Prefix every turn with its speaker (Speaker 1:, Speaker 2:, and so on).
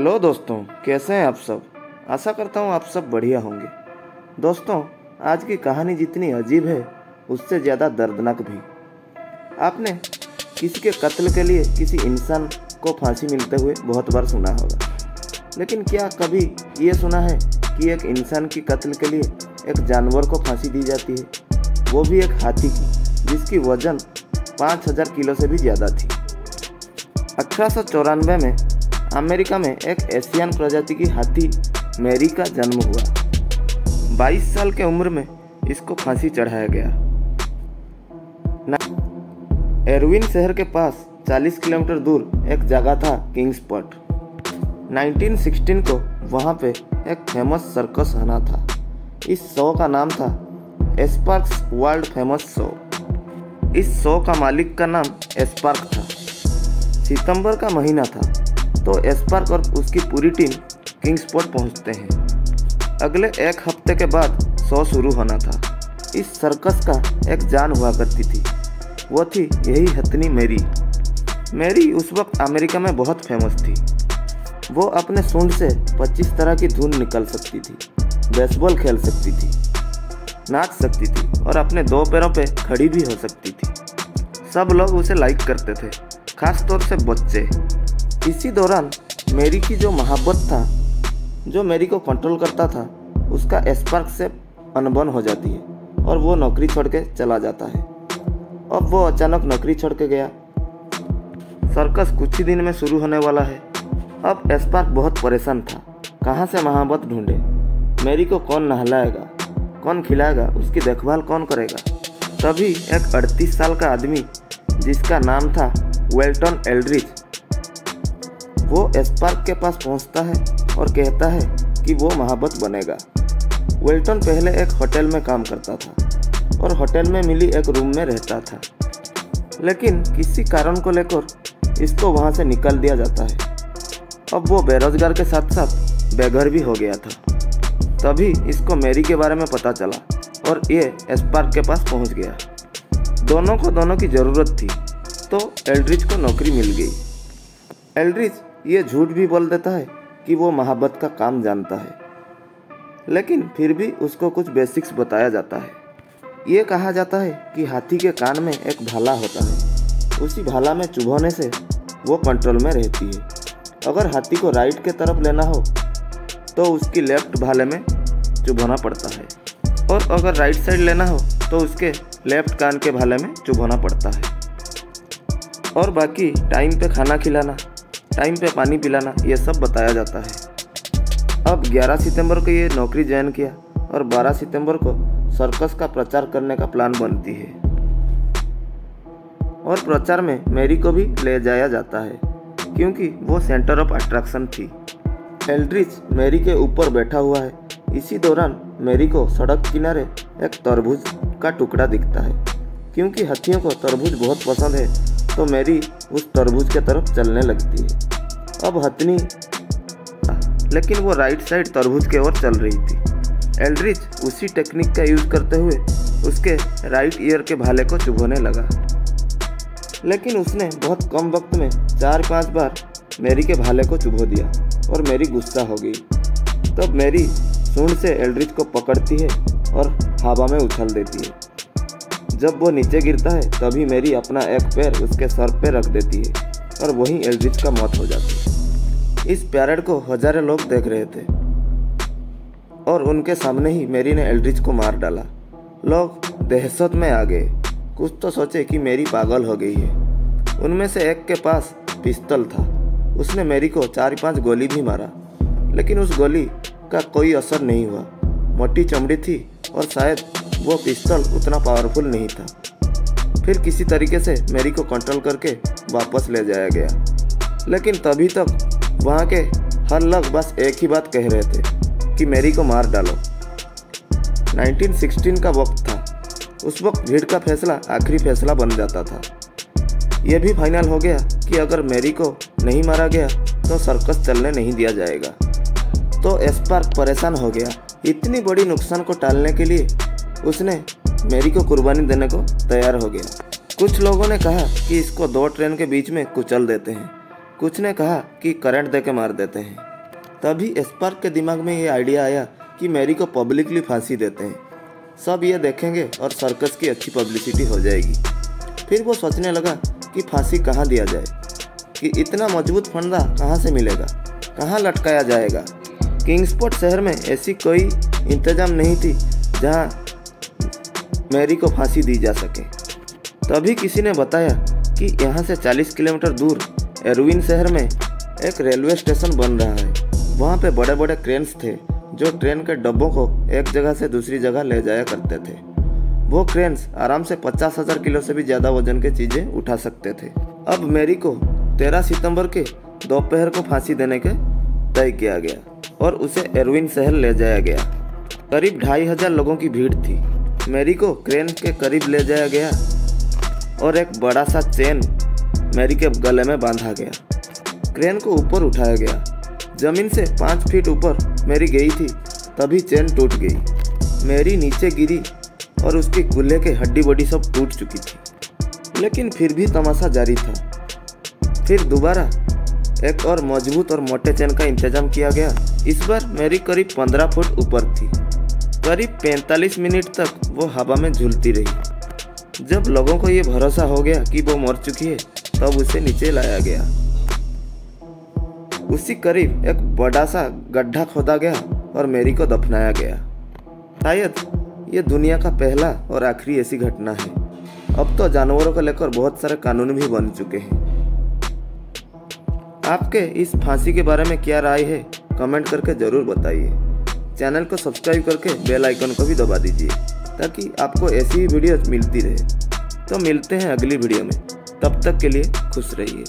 Speaker 1: Hello दोस्तों, कैसे हैं आप सब। आशा करता हूँ आप सब बढ़िया होंगे। दोस्तों, आज की कहानी जितनी अजीब है उससे ज़्यादा दर्दनाक भी। आपने किसी के कत्ल के लिए किसी इंसान को फांसी मिलते हुए बहुत बार सुना होगा, लेकिन क्या कभी ये सुना है कि एक इंसान की कत्ल के लिए एक जानवर को फांसी दी जाती है, वो भी एक हाथी की, जिसकी वजन 5000 किलो से भी ज़्यादा थी। 1894 में अमेरिका में एक एशियन प्रजाति की हाथी मैरी का जन्म हुआ। 22 साल के उम्र में इसको फांसी चढ़ाया गया। एरविन शहर के पास 40 किलोमीटर दूर एक जगह था किंग्सपोर्ट। 1916 को वहाँ पे एक फेमस सर्कस आना था। इस शो का नाम था एस्पार्क्स वर्ल्ड फेमस शो। इस शो का मालिक का नाम एस्पार्क था। सितंबर का महीना था तो एस्पार्क और उसकी पूरी टीम किंग्सपोर्ट पहुंचते हैं। अगले एक हफ्ते के बाद शो शुरू होना था। इस सर्कस का एक जान हुआ करती थी, वो थी यही हथनी मैरी। मैरी उस वक्त अमेरिका में बहुत फेमस थी। वो अपने सूंड से 25 तरह की धुन निकल सकती थी, बेसबॉल खेल सकती थी, नाच सकती थी और अपने 2 पैरों पे खड़ी भी हो सकती थी। सब लोग उसे लाइक करते थे, खास तौर से बच्चे। इसी दौरान मैरी की जो मोहब्बत था, जो मैरी को कंट्रोल करता था, उसका एस्पार्क से अनबन हो जाती है और वो नौकरी छोड़ के चला जाता है। अब वो अचानक नौकरी छोड़ के गया। सर्कस कुछ ही दिन में शुरू होने वाला है। अब एस्पार्क बहुत परेशान था, कहाँ से मोहब्बत ढूंढे। मैरी को कौन नहलाएगा, कौन खिलाएगा, उसकी देखभाल कौन करेगा। तभी एक 38 साल का आदमी जिसका नाम था वेल्टन एल्ड्रिच, वो एस्पार्क के पास पहुंचता है और कहता है कि वो मोहब्बत बनेगा। वेल्टन पहले एक होटल में काम करता था और होटल में मिली एक रूम में रहता था, लेकिन किसी कारण को लेकर इसको वहां से निकाल दिया जाता है। अब वो बेरोजगार के साथ साथ बेघर भी हो गया था। तभी इसको मैरी के बारे में पता चला और ये एस्पार्क के पास पहुंच गया। दोनों को दोनों की ज़रूरत थी, तो एल्ड्रिच को नौकरी मिल गई। एल्ड्रिच ये झूठ भी बोल देता है कि वो मोहब्बत का काम जानता है, लेकिन फिर भी उसको कुछ बेसिक्स बताया जाता है। ये कहा जाता है कि हाथी के कान में एक भाला होता है, उसी भाला में चुभोने से वो कंट्रोल में रहती है। अगर हाथी को राइट के तरफ लेना हो तो उसकी लेफ्ट भाले में चुभोना पड़ता है, और अगर राइट साइड लेना हो तो उसके लेफ्ट कान के भाले में चुभोना पड़ता है। और बाकी टाइम पे खाना खिलाना, टाइम पे पानी पिलाना, ये सब बताया जाता है। अब 11 सितंबर को ये नौकरी ज्वाइन किया और 12 सितंबर को सर्कस का प्रचार करने का प्लान बनती है और प्रचार में मैरी को भी ले जाया जाता है क्योंकि वो सेंटर ऑफ अट्रैक्शन थी। एल्ड्रिच मैरी के ऊपर बैठा हुआ है। इसी दौरान मैरी को सड़क किनारे एक तरबूज का टुकड़ा दिखता है। क्योंकि हाथियों को तरबूज बहुत पसंद है तो मैरी उस तरबूज के तरफ चलने लगती है। अब हथनी, लेकिन वो राइट साइड तरबूज के ओर चल रही थी। एल्ड्रिच उसी टेक्निक का यूज करते हुए उसके राइट ईयर के भाले को चुभोने लगा, लेकिन उसने बहुत कम वक्त में 4-5 बार मैरी के भाले को चुभो दिया और मैरी गुस्सा हो गई। तब मैरी सूंड से एल्ड्रिच को पकड़ती है और हवा में उछल देती है। जब वो नीचे गिरता है तभी मैरी अपना एक पैर उसके सर पे रख देती है और वहीं एल्ड्रिच का मौत हो जाती है। इस पैरेड को हजारों लोग देख रहे थे और उनके सामने ही मैरी ने एल्ड्रिच को मार डाला। लोग दहशत में आ गए। कुछ तो सोचे कि मैरी पागल हो गई है। उनमें से एक के पास पिस्तौल था। उसने मैरी को 4-5 गोली भी मारा, लेकिन उस गोली का कोई असर नहीं हुआ। मोटी चमड़ी थी और शायद वो पिस्तौल उतना पावरफुल नहीं था। फिर किसी तरीके से मैरी को कंट्रोल करके वापस ले जाया गया, लेकिन तभी तक वहाँ के हर लोग बस एक ही बात कह रहे थे कि मैरी को मार डालो। 1916 का वक्त था। उस वक्त भीड़ का फैसला आखिरी फैसला बन जाता था। यह भी फाइनल हो गया कि अगर मैरी को नहीं मारा गया तो सर्कस चलने नहीं दिया जाएगा। तो एस्पार्क परेशान हो गया। इतनी बड़ी नुकसान को टालने के लिए उसने मैरी को कुर्बानी देने को तैयार हो गया। कुछ लोगों ने कहा कि इसको 2 ट्रेन के बीच में कुचल देते हैं, कुछ ने कहा कि करंट दे के मार देते हैं। तभी स्पार्क के दिमाग में ये आइडिया आया कि मैरी को पब्लिकली फांसी देते हैं, सब ये देखेंगे और सर्कस की अच्छी पब्लिसिटी हो जाएगी। फिर वो सोचने लगा कि फांसी कहाँ दिया जाए, कि इतना मजबूत फंदा कहाँ से मिलेगा, कहाँ लटकाया जाएगा। किंग्सपोर्ट शहर में ऐसी कोई इंतजाम नहीं थी जहाँ मैरी को फांसी दी जा सके। तभी किसी ने बताया कि यहाँ से 40 किलोमीटर दूर एरविन शहर में एक रेलवे स्टेशन बन रहा है। वहाँ पे बड़े बड़े क्रेन्स थे जो ट्रेन के डब्बों को एक जगह से दूसरी जगह ले जाया करते थे। वो क्रेन्स आराम से 50,000 किलो से भी ज़्यादा वजन की चीज़ें उठा सकते थे। अब मैरी को 13 सितंबर के दोपहर को फांसी देने के तय किया गया और उसे एरविन शहर ले जाया गया। करीब 2,500 लोगों की भीड़ थी। मैरी को क्रेन के करीब ले जाया गया और एक बड़ा सा चेन मैरी के गले में बांधा गया। क्रेन को ऊपर उठाया गया। जमीन से 5 फीट ऊपर मैरी गई थी, तभी चेन टूट गई। मैरी नीचे गिरी और उसकी गले के हड्डी बड्डी सब टूट चुकी थी, लेकिन फिर भी तमाशा जारी था। फिर दोबारा एक और मजबूत और मोटे चेन का इंतजाम किया गया। इस बार मैरी करीब 15 फुट ऊपर थी। करीब 45 मिनट तक वो हवा में झूलती रही। जब लोगों को ये भरोसा हो गया कि वो मर चुकी है, तब उसे नीचे लाया गया। उसी करीब एक बड़ा सा गड्ढा खोदा गया और मैरी को दफनाया गया। शायद ये दुनिया का पहला और आखिरी ऐसी घटना है। अब तो जानवरों को लेकर बहुत सारे कानून भी बन चुके हैं। आपके इस फांसी के बारे में क्या राय है, कमेंट करके ज़रूर बताइए। चैनल को सब्सक्राइब करके बेल आइकन को भी दबा दीजिए ताकि आपको ऐसी ही वीडियोस मिलती रहे। तो मिलते हैं अगली वीडियो में, तब तक के लिए खुश रहिए।